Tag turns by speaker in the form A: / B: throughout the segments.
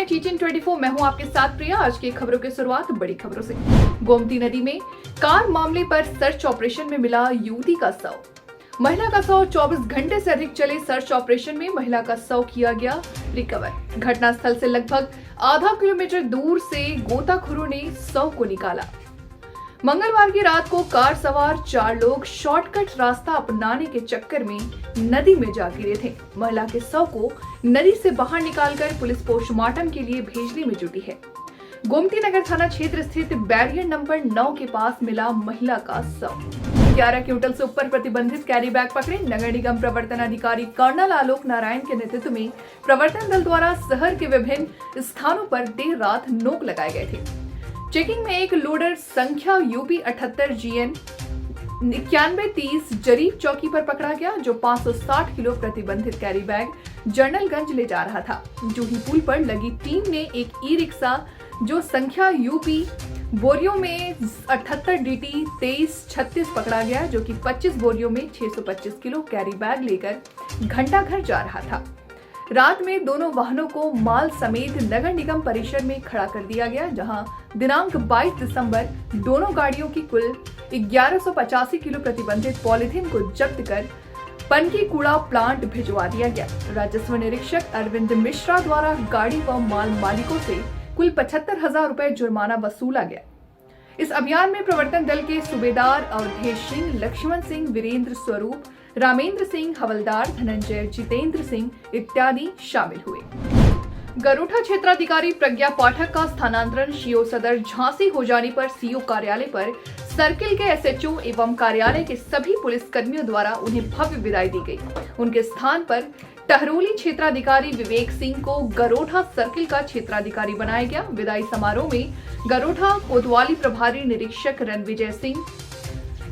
A: Teaching 24 मैं हूं आपके साथ प्रिया। आज की खबरों की शुरुआत बड़ी खबरों से। गोमती नदी में कार मामले पर सर्च ऑपरेशन में मिला युवती का शव। महिला का शव 24 घंटे से अधिक चले सर्च ऑपरेशन में महिला का शव किया गया रिकवर। घटनास्थल से लगभग आधा किलोमीटर दूर से गोताखोरों ने शव को निकाला। मंगलवार की रात को कार सवार 4 लोग शॉर्टकट रास्ता अपनाने के चक्कर में नदी में जा गिरे थे। महिला के शव को नदी से बाहर निकालकर पुलिस पोस्टमार्टम के लिए भेजने में जुटी है। गोमती नगर थाना क्षेत्र स्थित बैरियर नंबर 9 के पास मिला महिला का शव। 11 क्विंटल से ऊपर प्रतिबंधित कैरी बैग पकड़े। नगर निगम प्रवर्तन अधिकारी कर्नल आलोक नारायण के नेतृत्व में प्रवर्तन दल द्वारा शहर के विभिन्न स्थानों पर देर रात नोक लगाए गए थे। चेकिंग में एक लोडर संख्या यूपी 78 GN 9130 जरीफ चौकी पर पकड़ा गया, जो 560 किलो प्रतिबंधित कैरी बैग जर्नलगंज ले जा रहा था। जूही पुल पर लगी टीम ने एक ई रिक्शा जो संख्या यूपी बोरियों में 78 DT 2336 पकड़ा गया, जो कि 25 बोरियों में 625 किलो कैरी बैग लेकर घंटाघर जा रहा था। रात में दोनों वाहनों को माल समेत नगर निगम परिसर में खड़ा कर दिया गया, जहां दिनांक 22 दिसंबर दोनों गाड़ियों की कुल 1185 किलो प्रतिबंधित पॉलीथीन को जब्त कर पनकी कूड़ा प्लांट भिजवा दिया गया। राजस्व निरीक्षक अरविंद मिश्रा द्वारा गाड़ी व माल मालिकों से कुल 75,000 रुपए जुर्माना वसूला गया। इस अभियान में प्रवर्तन दल के सूबेदार अवधेश सिंह, लक्ष्मण सिंह, वीरेंद्र स्वरूप, रामेंद्र सिंह, हवलदार धनंजय, जितेंद्र सिंह इत्यादि शामिल हुए। गरोठा क्षेत्राधिकारी प्रज्ञा पाठक का स्थानांतरण सीओ सदर झांसी हो जाने पर सीओ कार्यालय पर सर्किल के SHO एवं कार्यालय के सभी पुलिस कर्मियों द्वारा उन्हें भव्य विदाई दी गई। उनके स्थान पर टहरोली क्षेत्राधिकारी विवेक सिंह को गरोठा सर्किल का क्षेत्राधिकारी बनाया गया। विदाई समारोह में गरोठा कोतवाली प्रभारी निरीक्षक रणविजय सिंह,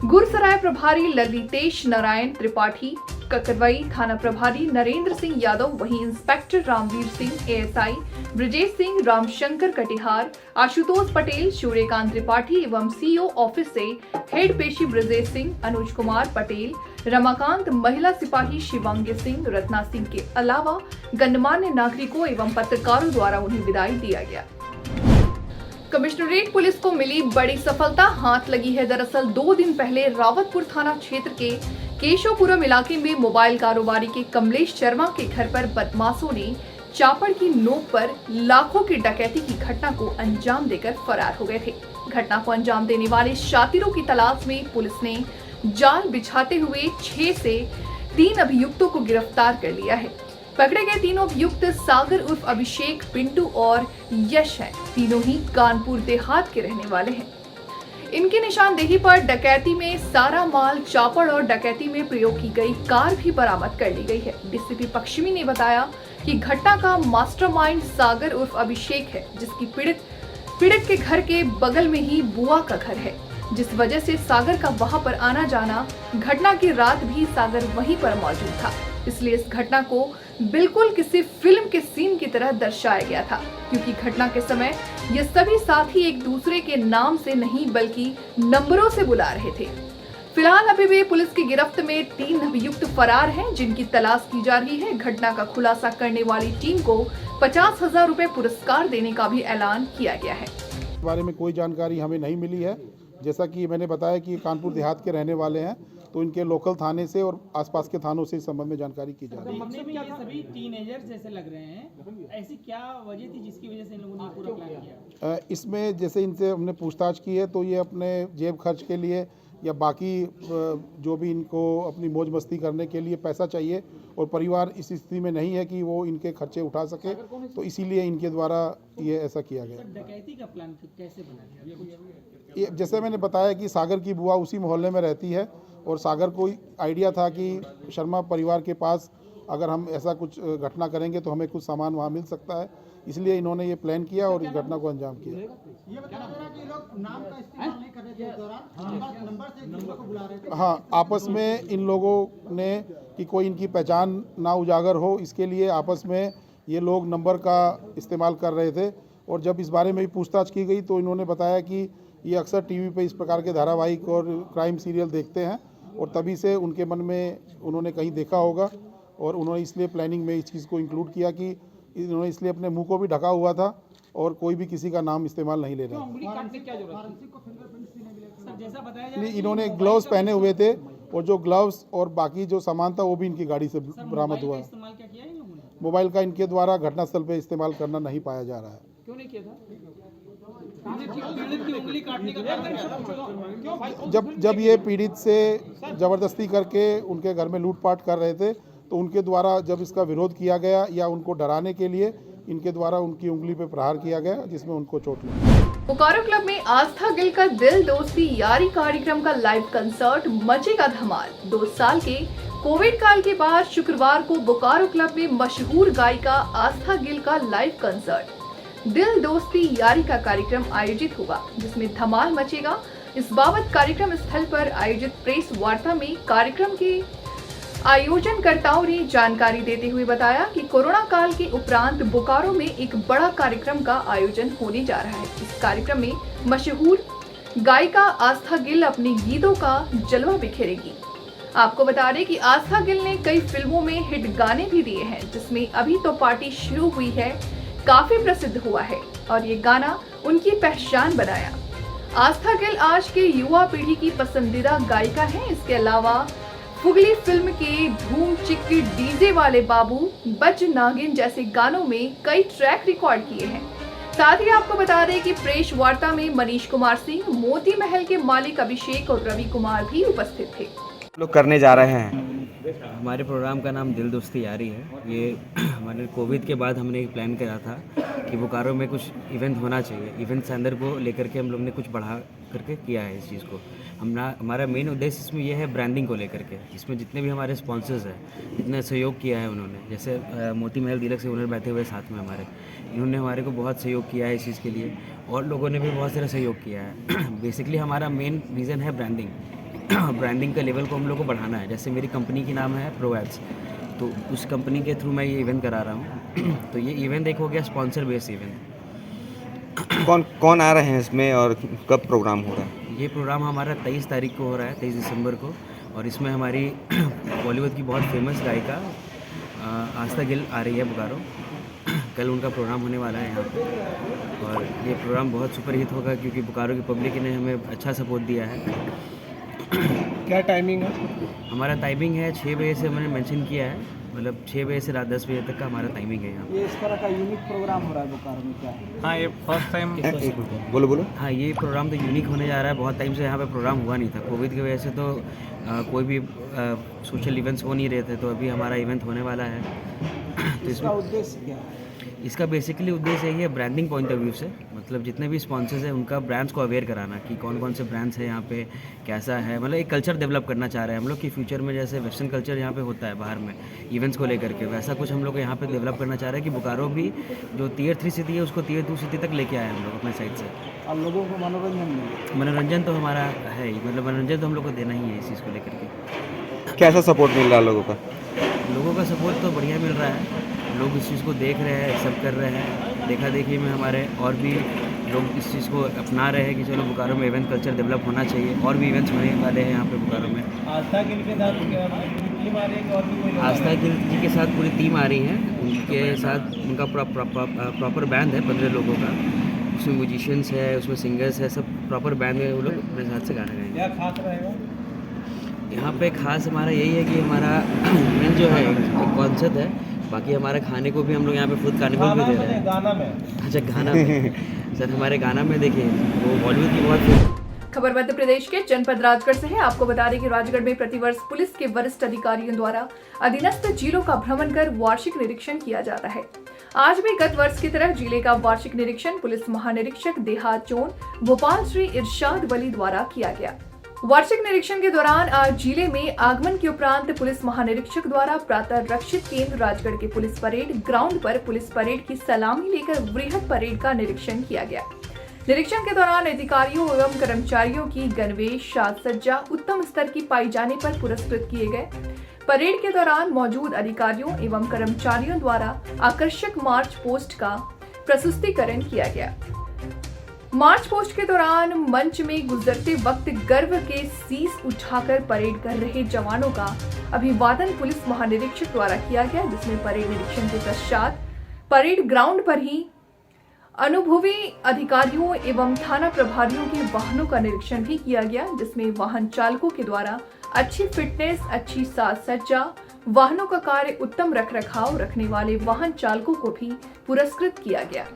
A: गुरसराय प्रभारी ललितेश नारायण त्रिपाठी, ककरवई थाना प्रभारी नरेंद्र सिंह यादव, वहीं इंस्पेक्टर रामवीर सिंह, ASI ब्रजेश सिंह, रामशंकर कटिहार, आशुतोष पटेल, सूर्यकांत त्रिपाठी एवं CO ऑफिस से हेड पेशी ब्रजेश सिंह, अनुज कुमार पटेल, रमाकांत, महिला सिपाही शिवांगी सिंह, रत्ना सिंह के अलावा गणमान्य नागरिकों एवं पत्रकारों द्वारा उन्हें विदाई दिया गया। कमिश्नरेट पुलिस को मिली बड़ी सफलता हाथ लगी है। दरअसल 2 दिन पहले रावतपुर थाना क्षेत्र के केशवपुरम इलाके में मोबाइल कारोबारी के कमलेश शर्मा के घर पर बदमाशों ने चापड़ की नोक पर लाखों की डकैती की घटना को अंजाम देकर फरार हो गए थे। घटना को अंजाम देने वाले शातिरों की तलाश में पुलिस ने जाल बिछाते हुए 6 से 3 अभियुक्तों को गिरफ्तार कर लिया है। पकड़े गए तीनों अभियुक्त सागर उर्फ अभिषेक, पिंटू और यश हैं। तीनों ही कानपुर देहात के रहने वाले हैं। इनकी निशानदेही पर डकैती में सारा माल, चापड़ और डकैती में प्रयोग की गई कार भी बरामद कर ली गई है। डीसीपी पश्चिमी ने बताया कि घटना का मास्टरमाइंड सागर उर्फ अभिषेक है, जिसकी पीड़ित के घर के बगल में ही बुआ का घर है, जिस वजह से सागर का वहां पर आना जाना। घटना की रात भी सागर वहीं पर मौजूद था, इसलिए इस घटना को बिल्कुल किसी फिल्म के सीन की तरह दर्शाया गया था, क्योंकि घटना के समय ये सभी साथी एक दूसरे के नाम से नहीं बल्कि नंबरों से बुला रहे थे। फिलहाल अभी भी पुलिस की गिरफ्त में 3 अभियुक्त फरार हैं, जिनकी तलाश की जा रही है। घटना का खुलासा करने वाली टीम को 50,000 रुपए पुरस्कार देने का भी ऐलान किया गया है।
B: इस बारे में कोई जानकारी हमें नहीं मिली है। जैसा कि मैंने बताया कि कानपुर देहात के रहने वाले हैं, तो इनके लोकल थाने से और आसपास के थानों से इस संबंध में जानकारी की जा रही है।
C: देखने में ये सभी टीनेजर्स जैसे लग रहे हैं, ऐसी क्या वजह थी जिसकी वजह से इन लोगों ने पूरा प्लान किया?
B: इसमें जैसे इनसे हमने पूछताछ की है, तो ये अपने जेब खर्च के लिए या बाकी जो भी इनको अपनी मौज मस्ती करने के लिए पैसा चाहिए, और परिवार इस स्थिति में नहीं है कि वो इनके खर्चे उठा सके, तो इसीलिए इनके द्वारा ये ऐसा किया गया।
C: सर डकैती का प्लान कैसे बना?
B: ये जैसे मैंने बताया कि सागर की बुआ उसी मोहल्ले में रहती है और सागर को आइडिया था कि शर्मा परिवार के पास अगर हम ऐसा कुछ घटना करेंगे तो हमें कुछ सामान वहाँ मिल सकता है, इसलिए इन्होंने ये प्लान किया और इस घटना को अंजाम किया।
D: ये बताया जा रहा है कि लोग नाम का इस्तेमाल नहीं कर रहे थे उस दौरान, बस नंबर से एक दूसरे को बुला रहे थे।
B: हाँ, आपस में इन लोगों ने कि कोई इनकी पहचान ना उजागर हो, इसके लिए आपस में ये लोग नंबर का इस्तेमाल कर रहे थे। और जब इस बारे में भी पूछताछ की गई तो इन्होंने बताया कि ये अक्सर टीवी पे इस प्रकार के धारावाहिक और क्राइम सीरियल देखते हैं और तभी से उनके मन में उन्होंने कहीं देखा होगा और उन्होंने इसलिए प्लानिंग में इस चीज़ को इंक्लूड किया कि इन्होंने इसलिए अपने मुंह को भी ढका हुआ था और कोई भी किसी का नाम इस्तेमाल नहीं ले रहा।
C: उंगली काटने की क्या जरूरत है? सर जैसा बताया जा रहा है कि
B: इन्होंने ग्लव्स पहने हुए थे और जो ग्लव्स और बाकी जो सामान था वो भी इनकी गाड़ी से बरामद हुआ।
C: इस्तेमाल क्या किया इन लोगों ने?
B: मोबाइल का इनके द्वारा घटनास्थल पे इस्तेमाल करना नहीं पाया जा रहा है।
C: क्यों नहीं किया था? पीड़ित की उंगली काटने का कारण क्या?
B: जब ये पीड़ित से ज़बरदस्ती करके उनके घर में लूटपाट कर रहे थे तो उनके द्वारा जब इसका विरोध किया गया या उनको डराने के लिए इनके द्वारा उनकी उंगली पे प्रहार किया गया जिसमें उनको चोट लगी।
A: बोकारो क्लब में आस्था गिल का दिल दोस्ती यारी कार्यक्रम का लाइव कंसर्ट मचेगा धमाल। 2 साल के कोविड काल के बाद शुक्रवार को बोकारो क्लब में मशहूर गायिका आस्था गिल का लाइव कंसर्ट दिल दोस्ती यारी का कार्यक्रम आयोजित होगा, जिसमें धमाल मचेगा। इस बाबत कार्यक्रम स्थल पर आयोजित प्रेस वार्ता में कार्यक्रम के आयोजनकर्ताओं ने जानकारी देते हुए बताया कि कोरोना काल के उपरांत बोकारो में एक बड़ा कार्यक्रम का आयोजन होने जा रहा है। इस कार्यक्रम में मशहूर गायिका आस्था गिल अपने गीतों का जलवा बिखेरेगी। आपको बता दें कि आस्था गिल ने कई फिल्मों में हिट गाने भी दिए हैं, जिसमें अभी तो पार्टी शुरू हुई है काफी प्रसिद्ध हुआ है और ये गाना उनकी पहचान बनाया। आस्था गिल आज के युवा पीढ़ी की पसंदीदा गायिका है। इसके अलावा फुगली फिल्म के धूम चिक डीजे वाले बाबू, बच नागिन जैसे गानों में कई ट्रैक रिकॉर्ड किए हैं। साथ ही आपको बता दें कि प्रेस वार्ता में मनीष कुमार सिंह, मोती महल के मालिक अभिषेक और रवि कुमार भी उपस्थित थे।
E: लोग करने जा रहे हैं। हमारे प्रोग्राम का नाम दिल दोस्ती यारी है। ये हमारे कोविड के बाद हमने एक प्लान करा था कि बोकारो में कुछ इवेंट होना चाहिए। इवेंट से अंदर को लेकर के हम लोग ने कुछ बढ़ा करके किया है इस चीज़ को। हमारा मेन उद्देश्य इसमें यह है ब्रांडिंग को लेकर के, इसमें जितने भी हमारे स्पॉन्सर्स हैं, जितने सहयोग किया है उन्होंने, जैसे मोती महल डीलक्स के ओनर बैठे हुए साथ में हमारे, इन्होंने हमारे को बहुत सहयोग किया है इस चीज़ के लिए और लोगों ने भी बहुत सारा सहयोग किया है। बेसिकली हमारा मेन रीज़न है ब्रांडिंग। ब्रांडिंग का लेवल को हम लोग को बढ़ाना है। जैसे मेरी कंपनी की नाम है प्रो एड्स, तो उस कंपनी के थ्रू मैं ये इवेंट करा रहा हूँ। तो ये इवेंट एक हो गया स्पॉन्सर बेस्ड इवेंट।
F: कौन कौन आ रहे हैं इसमें और कब प्रोग्राम हो रहा है?
E: ये प्रोग्राम हमारा 23 तारीख को हो रहा है, 23 दिसंबर को, और इसमें हमारी बॉलीवुड की बहुत फेमस गायिका आस्था गिल आ रही है बोकारो। कल उनका प्रोग्राम होने वाला है यहाँ पे और ये प्रोग्राम बहुत सुपर हिट होगा क्योंकि बोकारो की पब्लिक ने हमें अच्छा सपोर्ट दिया है।
D: क्या टाइमिंग है?
E: हमारा टाइमिंग है 6 बजे से मैंने मेंशन किया है, मतलब 6 बजे से रात 10 बजे तक का हमारा टाइमिंग है यहाँ।
D: ये इस तरह का यूनिक प्रोग्राम हो रहा है बोकारो में, क्या है?
C: हाँ, ये फर्स्ट टाइम।
F: बोलो।
E: हाँ, ये प्रोग्राम तो यूनिक होने जा रहा है। बहुत टाइम से यहाँ पे प्रोग्राम हुआ नहीं था। कोविड की वजह से तो कोई भी सोशल इवेंट्स हो नहीं रहे थे, तो अभी हमारा इवेंट होने वाला है। तो
D: इसका उद्देश्य क्या है?
E: इसका बेसिकली उद्देश्य यही है ब्रांडिंग पॉइंट ऑफ व्यू से, मतलब जितने भी स्पॉन्सर्स हैं उनका ब्रांड्स को अवेयर कराना कि कौन कौन से ब्रांड्स हैं यहाँ पे, कैसा है, मतलब एक कल्चर डेवलप करना चाह रहे हैं हम लोग कि फ्यूचर में जैसे वेस्टर्न कल्चर यहाँ पे होता है बाहर में इवेंट्स को लेकर के, वैसा कुछ हम लोग यहाँ पे डेवलप करना चाह रहे हैं कि बोकारो भी जो Tier 3 सिटी है उसको Tier 2 सिटी तक लेके आए हम लोग अपने साइड से।
D: और लोगों को मनोरंजन मिले।
E: मनोरंजन तो हमारा है ही, मतलब मनोरंजन तो हम लोग को देना ही है इस चीज़ को लेकर के।
F: कैसा सपोर्ट मिल रहा है लोगों का?
E: लोगों का सपोर्ट तो बढ़िया मिल रहा है, लोग इस चीज़ को देख रहे हैं, एक्सेप्ट कर रहे हैं। देखा देखी में हमारे और भी लोग इस चीज़ को अपना रहे हैं कि चलो बोकारो में इवेंट कल्चर डेवलप होना चाहिए, और भी इवेंट्स होने वाले हैं यहाँ पे बोकारो में।
D: आस्था गिल के साथ टीम आ रही है और भी कोई?
E: आस्था गिल जी के साथ पूरी टीम आ रही है, उनके साथ उनका प्रॉपर बैंड है 15 लोगों का, उसमें म्यूजिशियंस है, उसमें सिंगर्स है, सब प्रॉपर बैंड में वो लोग अपने साथ से गाना गाएंगे।
D: क्या खास रहेगा
E: यहाँ पे खास हमारा यही है कि हमारा इवेंट जो है एक कॉन्सेप्ट है, बाकी हमारे खाने को भी हम लोग यहाँ पे फूड कार्निवल भी दे रहे हैं।
D: गाना में?
E: अच्छा, गाना में सर हमारे गाना में देखिए वो बॉलीवुड की बहुत
A: खबर मध्य प्रदेश के जनपद राजगढ़ से है। आपको बता दें कि राजगढ़ में प्रतिवर्ष पुलिस के वरिष्ठ अधिकारियों द्वारा अधीनस्थ जिलों का भ्रमण कर वार्षिक निरीक्षण किया जाता है। आज भी गत वर्ष की तरह जिले का वार्षिक निरीक्षण पुलिस महानिरीक्षक देहात जोन भोपाल श्री इरशाद वली द्वारा किया गया। वार्षिक निरीक्षण के दौरान आज जिले में आगमन के उपरांत पुलिस महानिरीक्षक द्वारा प्रातः रक्षित केंद्र राजगढ़ के पुलिस परेड ग्राउंड पर पुलिस परेड की सलामी लेकर वृहद परेड का निरीक्षण किया गया। निरीक्षण के दौरान अधिकारियों एवं कर्मचारियों की गणवेश साज सज्जा उत्तम स्तर की पाई जाने पर पुरस्कृत किए गए। परेड के दौरान मौजूद अधिकारियों एवं कर्मचारियों द्वारा आकर्षक मार्च पोस्ट का प्रस्तुतिकरण किया गया। मार्च पोस्ट के दौरान मंच में गुजरते वक्त गर्व के शीश उठाकर परेड कर रहे जवानों का अभिवादन पुलिस महानिरीक्षक द्वारा किया गया, जिसमें परेड निरीक्षण के पश्चात परेड ग्राउंड पर ही अनुभवी अधिकारियों एवं थाना प्रभारियों के वाहनों का निरीक्षण भी किया गया, जिसमें वाहन चालकों के द्वारा अच्छी फिटनेस, अच्छी साज सज्जा, वाहनों का कार्य उत्तम रखरखाव रखने वाले वाहन चालकों को भी पुरस्कृत किया गया।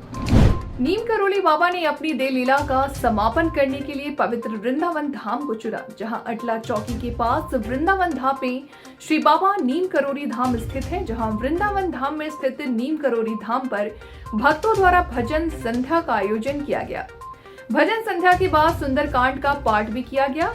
A: नीम करोली बाबा ने अपनी देह लीला का समापन करने के लिए पवित्र वृंदावन धाम को चुना, जहां अटला चौकी के पास वृंदावन धाम में श्री बाबा नीम करोली धाम स्थित है। जहां वृंदावन धाम में स्थित नीम करोली धाम पर भक्तों द्वारा भजन संध्या का आयोजन किया गया। भजन संध्या के बाद सुंदरकांड का पाठ भी किया गया,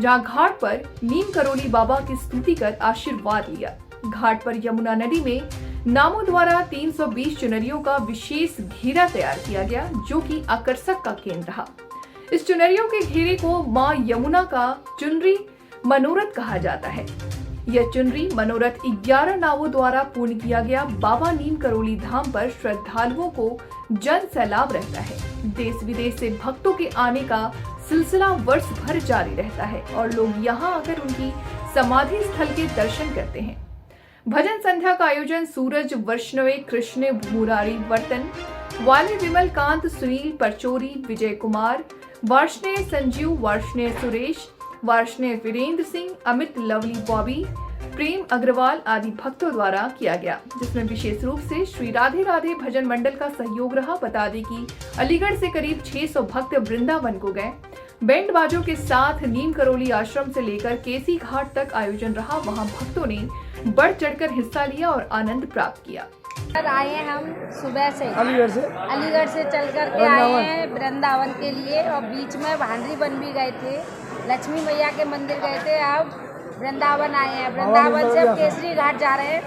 A: जहां घाट पर नीम करोली बाबा की स्तुति कर आशीर्वाद लिया। घाट पर यमुना नदी में नामों द्वारा 320 चुनरियों का विशेष घेरा तैयार किया गया, जो कि आकर्षक का केंद्र रहा। इस चुनरियों के घेरे को मां यमुना का चुनरी मनोरथ कहा जाता है। यह चुनरी मनोरथ 11 नावों द्वारा पूर्ण किया गया। बाबा नीम करोली धाम पर श्रद्धालुओं को जन सैलाब रहता है। देश विदेश से भक्तों के आने का सिलसिला वर्ष भर जारी रहता है और लोग यहाँ आकर उनकी समाधि स्थल के दर्शन करते हैं। भजन संध्या का आयोजन सूरज वैष्णवे कृष्ण मुरारी वर्तन वाले विमल कांत सुनील परचोरी विजय कुमार वार्ष्णेय संजीव वार्ष्णेय सुरेश वार्ष्णेय वीरेंद्र सिंह अमित लवली बॉबी प्रेम अग्रवाल आदि भक्तों द्वारा किया गया, जिसमें विशेष रूप से श्री राधे राधे भजन मंडल का सहयोग रहा। बता दें कि अलीगढ़ से करीब 600 भक्त वृंदावन को गए। बैंड बाजों के साथ नीम करोली आश्रम से लेकर केसी घाट तक आयोजन रहा। वहां भक्तों ने बढ़ चढ़कर हिस्सा लिया और आनंद प्राप्त किया।
G: आए हैं हम सुबह से अलीगढ़ से चल कर के आए हैं वृंदावन के लिए और बीच में भांडरी बन भी गए थे, लक्ष्मी मैया के मंदिर गए थे। अब वृंदावन आए हैं। वृंदावन से अब केसरी घाट जा रहे हैं,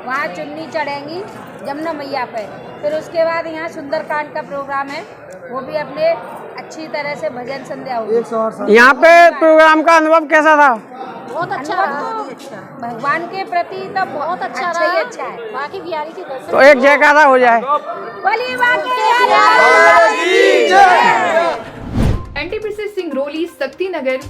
G: वहाँ चुन्नी चढ़ेंगी जमुना मैया पे। फिर उसके बाद यहाँ सुंदरकांड का प्रोग्राम है, वो भी अपने अच्छी तरह से भजन संध्या होगी।
H: यहाँ पे प्रोग्राम का अनुभव कैसा था?
G: बहुत अच्छा रहा। भगवान के प्रति तो बहुत अच्छा रहा। अच्छा है। बाकी बिहारी के दर्शन
H: तो एक जयकारा हो जाए।
G: बोलिए बाकी।
A: एनटीपीसी सिंगरौली शक्ति नगर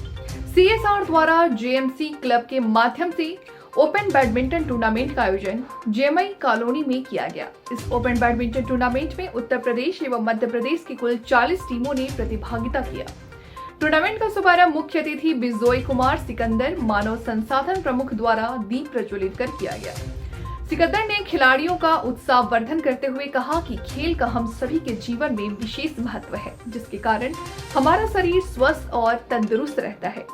A: CSR द्वारा जेएमसी क्लब के माध्यम से ओपन बैडमिंटन टूर्नामेंट का आयोजन जेमई कॉलोनी में किया गया। इस ओपन बैडमिंटन टूर्नामेंट में उत्तर प्रदेश एवं मध्य प्रदेश की कुल 40 टीमों ने प्रतिभागिता किया। टूर्नामेंट का शुभारंभ मुख्य अतिथि बिजोय कुमार सिकंदर मानव संसाधन प्रमुख द्वारा दीप प्रज्वलित कर किया गया। सिकंदर ने खिलाड़ियों का उत्साहवर्धन करते हुए कहा कि खेल का हम सभी के जीवन में विशेष महत्व है, जिसके कारण हमारा शरीर स्वस्थ और तंदुरुस्त रहता है।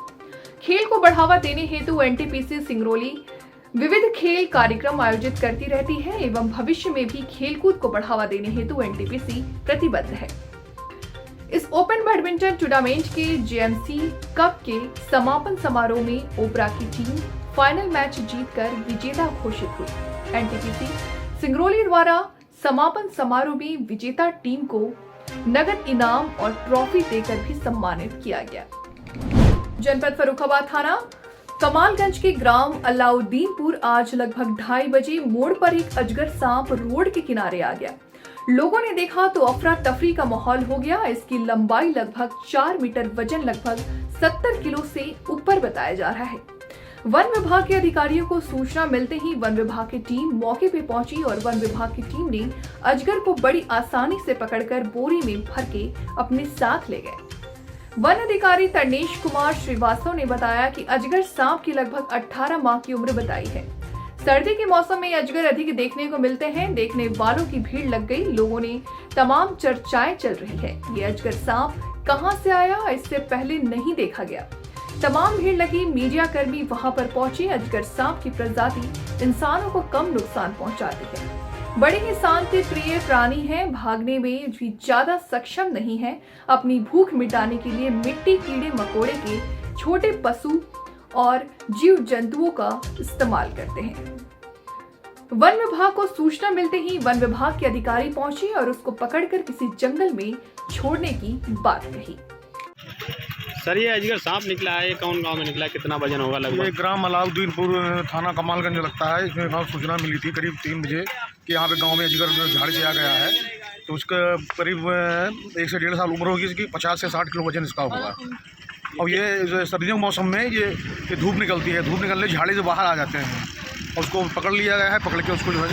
A: खेल को बढ़ावा देने हेतु एनटीपीसी सिंगरौली विविध खेल कार्यक्रम आयोजित करती रहती है एवं भविष्य में भी खेलकूद को बढ़ावा देने हेतु एनटीपीसी प्रतिबद्ध है। इस ओपन बैडमिंटन टूर्नामेंट के जेएमसी कप के समापन समारोह में ओबरा की टीम फाइनल मैच जीतकर विजेता घोषित हुई। एनटीपीसी सिंगरौली द्वारा समापन समारोह में विजेता टीम को नगद इनाम और ट्रॉफी देकर भी सम्मानित किया गया। जनपद फर्रुखाबाद थाना कमालगंज के ग्राम अलाउद्दीनपुर आज लगभग 2:30 बजे मोड़ पर एक अजगर सांप रोड के किनारे आ गया। लोगों ने देखा तो अफरा तफरी का माहौल हो गया। इसकी लंबाई लगभग 4 मीटर, वजन लगभग 70 किलो से ऊपर बताया जा रहा है। वन विभाग के अधिकारियों को सूचना मिलते ही वन विभाग की टीम मौके पे पहुंची और वन विभाग की टीम ने अजगर को बड़ी आसानी से पकड़कर बोरी में भर के अपने साथ ले गए। वन अधिकारी तर्नेश कुमार श्रीवास्तव ने बताया कि अजगर सांप की लगभग 18 माह की उम्र बताई है। सर्दी के मौसम में अजगर अधिक देखने को मिलते हैं। देखने वालों की भीड़ लग गई। लोगों ने तमाम चर्चाएं चल रही है। ये अजगर सांप कहां से आया, इससे पहले नहीं देखा गया। तमाम भीड़ लगी मीडिया कर्मी वहां पर पहुंचे। अजगर सांप की प्रजाति इंसानों को कम नुकसान पहुंचाती है, बड़े ही शांति प्रिय प्राणी है, भागने में भी ज्यादा सक्षम नहीं है। अपनी भूख मिटाने के लिए मिट्टी, कीड़े मकोड़े के छोटे पशु और जीव जंतुओं का इस्तेमाल करते हैं। वन विभाग को सूचना मिलते ही वन विभाग के अधिकारी पहुंचे और उसको पकड़कर किसी जंगल में छोड़ने की बात कही।
I: सर, ये अजगर सांप निकला है, ये कौन गांव में निकला है, कितना वजन होगा लगभग?
J: ये ग्राम अलाउद्दीनपुर, थाना कमालगंज लगता है। इसमें गाँव सूचना मिली थी करीब 3 बजे कि यहाँ पे गांव में अजगर झाड़ी से आ गया है। तो उसका करीब 1 से 1.5 साल उम्र होगी इसकी, 50 से 60 किलो वजन इसका होगा। और ये सर्दियों के मौसम में ये धूप निकलती है, धूप निकलने झाड़ी से बाहर आ जाते हैं और उसको पकड़ लिया गया है। पकड़ के उसको जो है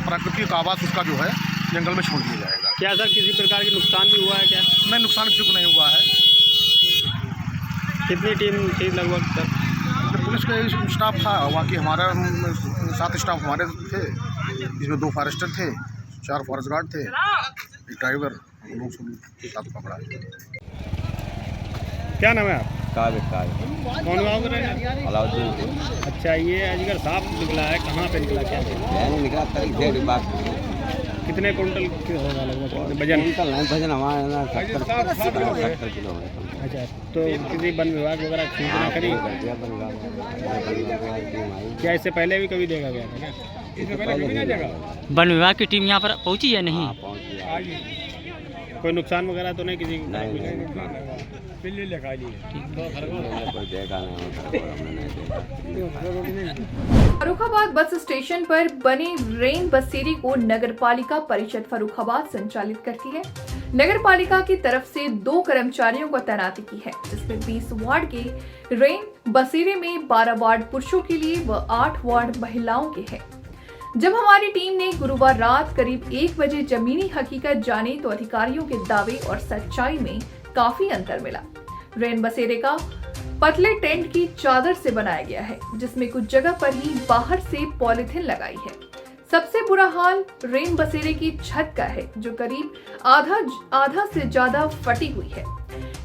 J: प्राकृतिक आवास उसका जो है जंगल में छोड़ दिया जाएगा।
I: क्या सर किसी प्रकार के नुकसान भी हुआ है क्या?
J: नहीं, नुकसान किसी को नहीं हुआ है।
I: कितनी टीम थी लगभग सर?
J: पुलिस का स्टाफ था, बाकी हमारा 7 स्टाफ हमारे थे, जिसमें 2 फॉरेस्टर थे, 4 फॉरेस्ट गार्ड थे, एक ड्राइवर, लोग सब के साथ पकड़ा।
I: क्या नाम है आप?
F: काबिल
I: कौन गाँव के रहने?
F: अलाउद्दीनपुर।
I: अच्छा, ये अजगर सांप निकला है, कहाँ पे निकला, क्या है?
F: निकला करीब 1.5 बार।
I: कितने कुंटल होगा लगभग वजन?
F: वजन हमारा 70 किलो है।
I: अच्छा, तो किसी वन विभाग वगैरह सूचना करी? क्या इससे पहले भी कभी देखा गया था क्या? इससे पहले कभी नहीं देखा?
C: वन विभाग की टीम यहाँ पर पहुँची या नहीं?
I: कोई नुकसान वगैरह तो नहीं किसी को?
A: फर्रुखाबाद बस स्टेशन पर बने रेन बसेरे को नगर पालिका परिषद फर्रुखाबाद संचालित करती है। नगर पालिका की तरफ से 2 कर्मचारियों को तैनाती की है, जिसमें 20 वार्ड के रेन बसेरे में 12 वार्ड पुरुषों के लिए व 8 वार्ड महिलाओं के हैं। जब हमारी टीम ने गुरुवार रात करीब 1 बजे जमीनी हकीकत जानी तो अधिकारियों के दावे और सच्चाई में काफी अंतर मिला। रेन बसेरे का पतले टेंट की चादर से बनाया गया है, जिसमें कुछ जगह पर ही बाहर से पॉलिथीन लगाई है। सबसे बुरा हाल रेन बसेरे की छत का है, जो करीब आधा से ज्यादा फटी हुई है।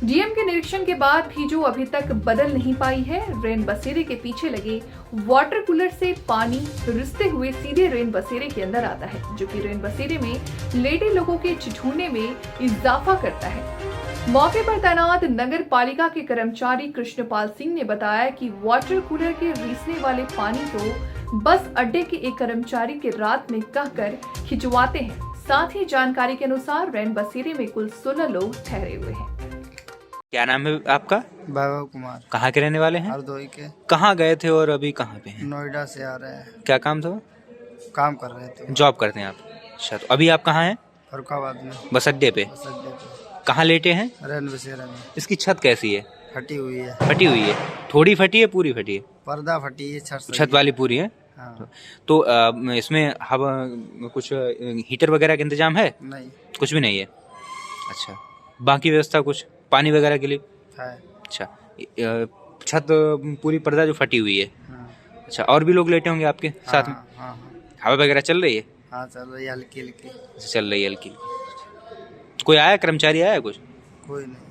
A: डीएम के निरीक्षण के बाद भी जो अभी तक बदल नहीं पाई है। रेन बसेरे के पीछे लगे वाटर कूलर से पानी रिसते हुए सीधे रेन बसेरे के अंदर आता है, जो कि रेन बसेरे में लेटे लोगों के ठिठुरने में इजाफा करता है। मौके पर तैनात नगर पालिका के कर्मचारी कृष्णपाल सिंह ने बताया कि वाटर कूलर के रिसने वाले पानी को बस अड्डे के एक कर्मचारी के रात में कहकर खिंचवाते हैं। साथ ही जानकारी के अनुसार रेन बसेरे में कुल 16 लोग ठहरे हुए हैं।
K: क्या नाम है आपका?
D: वैभव कुमार।
K: कहाँ के रहने वाले हैं?
D: हरदोई के।
K: कहाँ गए थे और अभी कहाँ पे हैं?
D: नोएडा से आ रहे हैं।
K: क्या काम था?
D: काम कर रहे थे।
K: जॉब करते हैं आप? अच्छा, तो अभी आप कहाँ हैं?
D: फर्रुखाबाद में।
K: बस अड्डे पे?
D: बस अड्डे पे।
K: कहाँ लेटे हैं?
D: रेन बसेरा में।
K: इसकी छत कैसी है?
D: फटी हुई है।
K: फटी हुई है? थोड़ी फटी है, पूरी फटी है?
D: पर्दा फटी है,
K: छत वाली पूरी है।
D: हाँ।
K: तो इसमें हवा कुछ हीटर वगैरह का इंतजाम है?
D: नहीं,
K: कुछ भी नहीं है। अच्छा, बाकी व्यवस्था कुछ पानी वगैरह के लिए
D: है?
K: अच्छा, छत पूरी पर्दा जो फटी हुई है।
D: हाँ।
K: अच्छा, और भी लोग लेटे होंगे आपके साथ में?
D: हाँ।
K: हवा वगैरह चल रही है?
D: हाँ, चल रही है हल्की हल्की।
K: चल रही है हल्की। कोई आया, कर्मचारी आया कुछ?
D: कोई नहीं।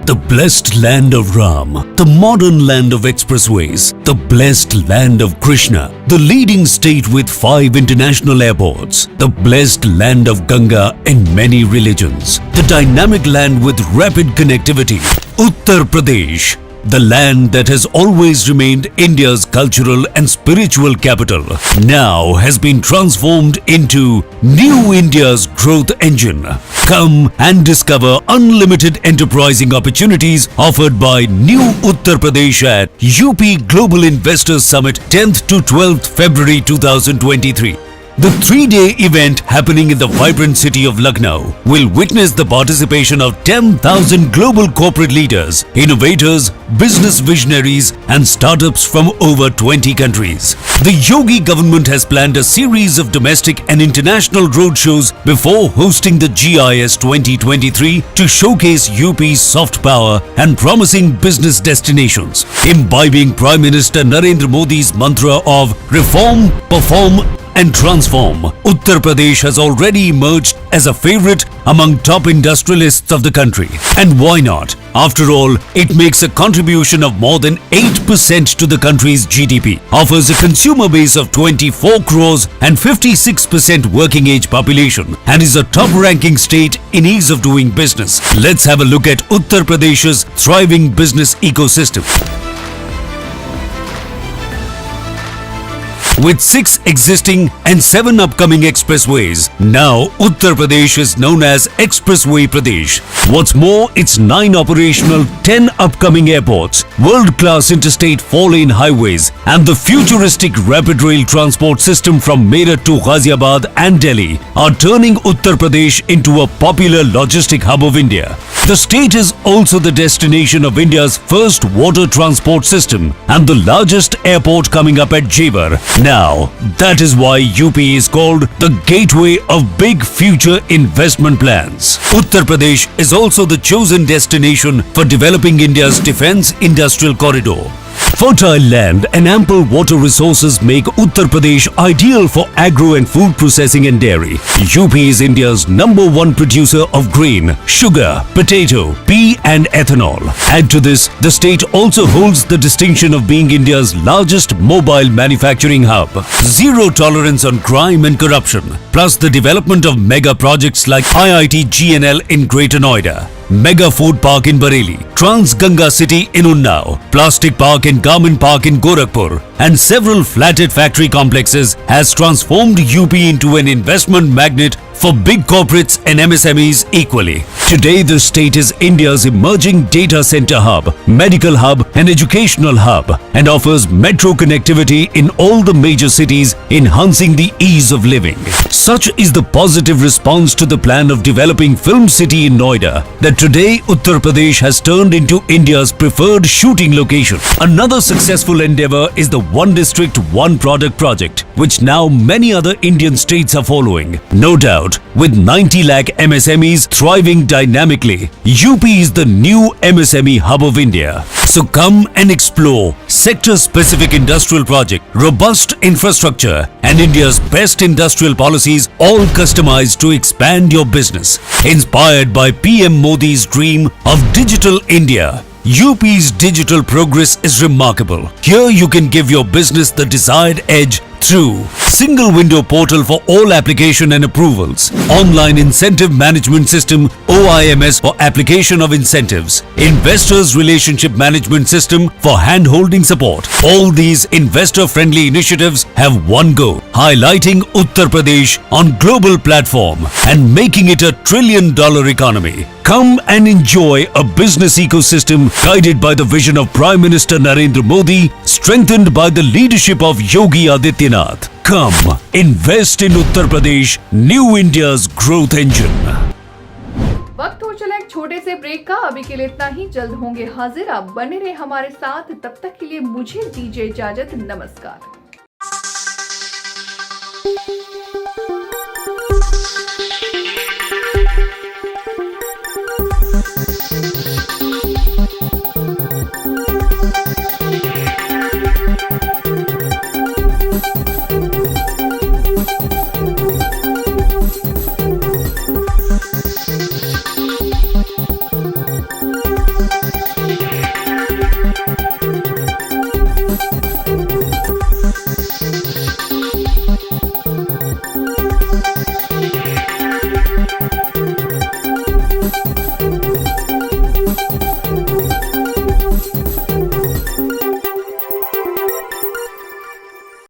L: The blessed land of Ram, the modern land of expressways, the blessed land of Krishna, the leading state with 5 international airports, the blessed land of Ganga and many religions, the dynamic land with rapid connectivity, Uttar Pradesh, the land that has always remained India's cultural and spiritual capital, now has been transformed into New India's growth engine. Come and discover unlimited enterprising opportunities offered by New Uttar Pradesh at UP Global Investors Summit 10th to 12th February 2023. The 3-day event happening in the vibrant city of Lucknow will witness the participation of 10,000 global corporate leaders, innovators, business visionaries and startups from over 20 countries. The Yogi government has planned a series of domestic and international roadshows before hosting the GIS 2023 to showcase UP's soft power and promising business destinations, imbibing Prime Minister Narendra Modi's mantra of reform, perform and transform. Uttar Pradesh has already emerged as a favorite among top industrialists of the country. And why not? After all, it makes a contribution of more than 8% to the country's GDP, offers a consumer base of 24 crores and 56% working age population, and is a top-ranking state in ease of doing business. Let's have a look at Uttar Pradesh's thriving business ecosystem. With 6 existing and 7 upcoming expressways, now Uttar Pradesh is known as Expressway Pradesh. What's more, its 9 operational, 10 upcoming airports, world-class interstate 4-lane highways, and the futuristic rapid rail transport system from Meerut to Ghaziabad and Delhi are turning Uttar Pradesh into a popular logistic hub of India. The state is also the destination of India's first water transport system and the largest airport coming up at Jewar. Now, that is why UP is called the gateway of big future investment plans. Uttar Pradesh is also the chosen destination for developing India's defense industrial corridor. Fertile land and ample water resources make Uttar Pradesh ideal for agro and food processing and dairy. UP is India's #1 producer of grain, sugar, potato, pea and ethanol. Add to this, the state also holds the distinction of being India's largest mobile manufacturing hub. Zero tolerance on crime and corruption, plus the development of mega projects like IIT GNL in Greater Noida, Mega Food Park in Bareilly, Trans Ganga City in Unnao, Plastic Park and Garment Park in Gorakhpur, and several flatted factory complexes has transformed UP into an investment magnet for big corporates and MSMEs equally. Today, the state is India's emerging data center hub, medical hub and educational hub, and offers metro connectivity in all the major cities, enhancing the ease of living. Such is the positive response to the plan of developing Film City in Noida that today Uttar Pradesh has turned into India's preferred shooting location. Another successful endeavor is the One District, One Product project, which now many other Indian states are following. No doubt, with 90 lakh MSMEs thriving dynamically, UP is the new MSME hub of India. So come and explore sector-specific industrial project, robust infrastructure and India's best industrial policies, all customized to expand your business. Inspired by PM Modi's dream of Digital India, UP's digital progress is remarkable. Here you can give your business the desired edge through single window portal for all application and approvals, online incentive management system OIMS for application of incentives, investors relationship management system for hand-holding support. All these investor-friendly initiatives have one goal: highlighting Uttar Pradesh on global platform and making it a $1 trillion economy. Come and enjoy a business ecosystem guided by the vision of Prime Minister Narendra Modi, strengthened by the leadership of Yogi Adityanath. Come, invest in Uttar Pradesh, New India's growth engine.
A: वक्त हो चला एक छोटे से break का। अभी के लिए इतना ही। जल्द होंगे हाजिर। आप बने रहे हमारे साथ। तब तक के लिए मुझे दीजिए इजाजत। नमस्कार।